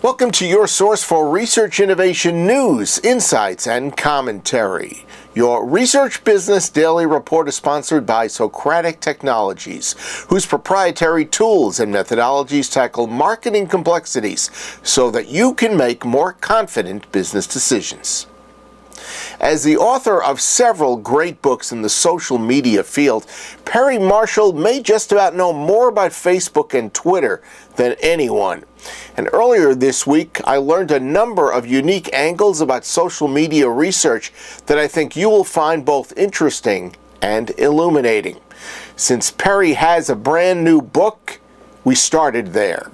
Welcome to your source for research innovation news, insights, and commentary. Your Research Business Daily Report is sponsored by Socratic Technologies, whose proprietary tools and methodologies tackle marketing complexities so that you can make more confident business decisions. As the author of several great books in the social media field, Perry Marshall may just about know more about Facebook and Twitter than anyone. And earlier this week, I learned a number of unique angles about social media research that I think you will find both interesting and illuminating. Since Perry has a brand new book, we started there.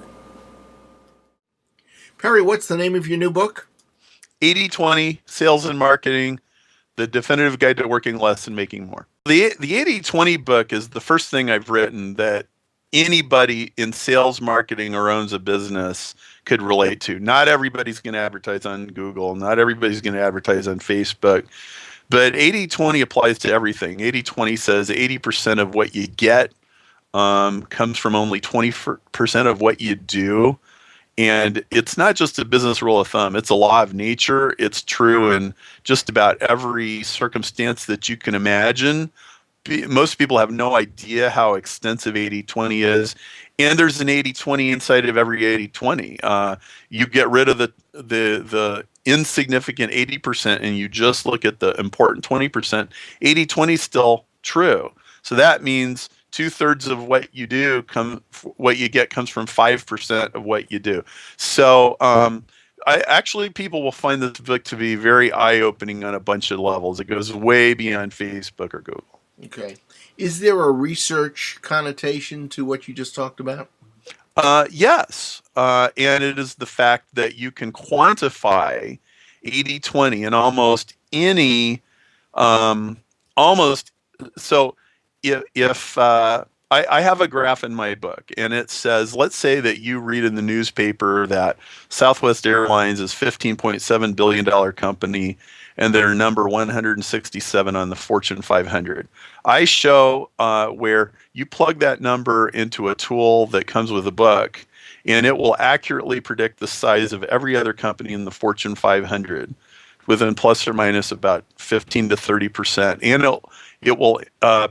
Perry, what's the name of your new book? 80/20 Sales and Marketing, the definitive guide to working less and making more. The 80/20 book is the first thing I've written that anybody in sales, marketing, or owns a business could relate to. Not everybody's going to advertise on Google. Not everybody's going to advertise on Facebook. But 80/20 applies to everything. 80/20 says 80% of what you get comes from only 20% of what you do. And it's not just a business rule of thumb. It's a law of nature. It's true in just about every circumstance that you can imagine. Most people have no idea how extensive 80/20 is. And there's an 80/20 inside of every 80/20. You get rid of the insignificant 80% and you just look at the important 20%. 80/20 is still true. So that means 2/3 of what you do what you get comes from 5% of what you do. So people will find this book to be very eye-opening on a bunch of levels. It goes way beyond Facebook or Google. Okay. Is there a research connotation to what you just talked about? Yes. And it is the fact that you can quantify 80/20 in almost any, if I have a graph in my book and it says, let's say that you read in the newspaper that Southwest Airlines is $15.7 billion company and they're number 167 on the Fortune 500. I show where you plug that number into a tool that comes with a book and it will accurately predict the size of every other company in the Fortune 500 within plus or minus about 15 to 30%. And it will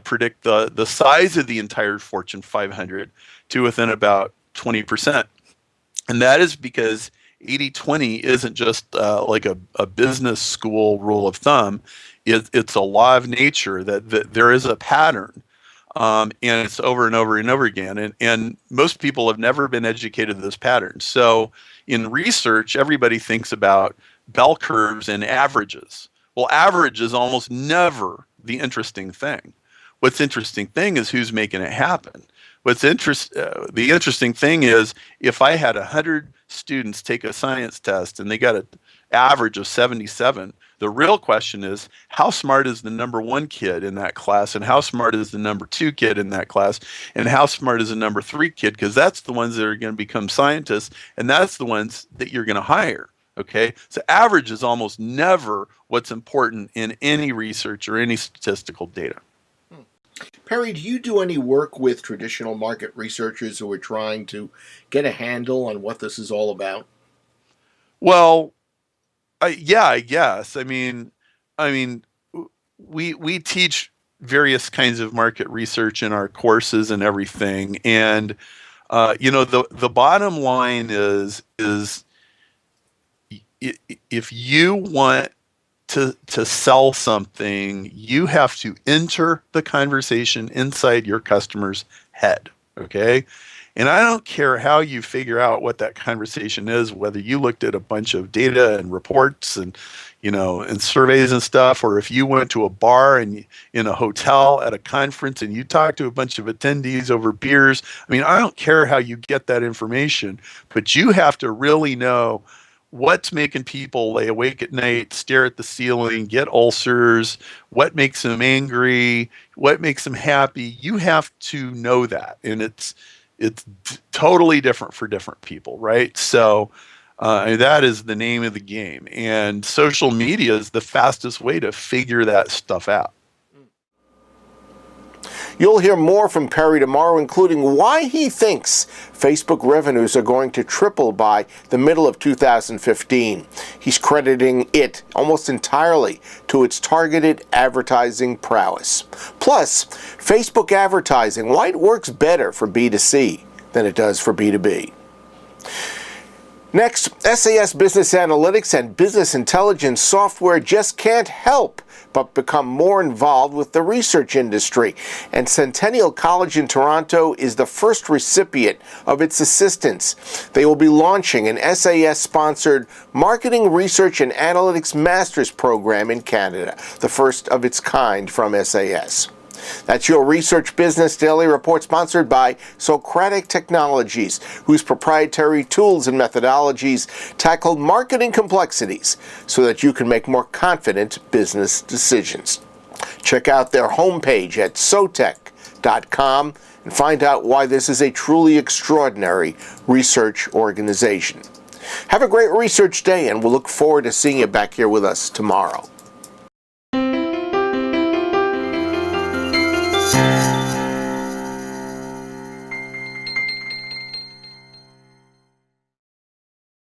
predict the size of the entire Fortune 500 to within about 20%. And that is because 80/20 isn't just like a business school rule of thumb. It's a law of nature that there is a pattern. And it's over and over and over again. And most people have never been educated to this pattern. So in research, everybody thinks about bell curves and averages. Well, average is almost never the interesting thing. What's interesting thing is who's making it happen. The interesting thing is if I had 100 students take a science test and they got an average of 77, the real question is how smart is the number 1 kid in that class and how smart is the number 2 kid in that class and how smart is the number 3 kid, because that's the ones that are going to become scientists and that's the ones that you're going to hire. Okay, so average is almost never what's important in any research or any statistical data. Perry, do you do any work with traditional market researchers who are trying to get a handle on what this is all about? Well, yeah, I guess. I mean, we teach various kinds of market research in our courses and everything, and the bottom line is if you want to sell something, you have to enter the conversation inside your customer's head, okay? And I don't care how you figure out what that conversation is, whether you looked at a bunch of data and reports and, and surveys and stuff, or if you went to a bar and in a hotel at a conference and you talked to a bunch of attendees over beers. I mean, I don't care how you get that information, but you have to really know what's making people lay awake at night, stare at the ceiling, get ulcers, what makes them angry, what makes them happy. You have to know that. And it's totally different for different people, right? So that is the name of the game. And social media is the fastest way to figure that stuff out. You'll hear more from Perry tomorrow, including why he thinks Facebook revenues are going to triple by the middle of 2015. He's crediting it almost entirely to its targeted advertising prowess. Plus, Facebook advertising, why it works better for B2C than it does for B2B. Next, SAS Business Analytics and Business Intelligence software just can't help but become more involved with the research industry. And Centennial College in Toronto is the first recipient of its assistance. They will be launching an SAS-sponsored Marketing Research and Analytics Master's program in Canada, the first of its kind from SAS. That's your Research Business Daily Report, sponsored by Socratic Technologies, whose proprietary tools and methodologies tackle marketing complexities so that you can make more confident business decisions. Check out their homepage at sotech.com and find out why this is a truly extraordinary research organization. Have a great research day, and we'll look forward to seeing you back here with us tomorrow.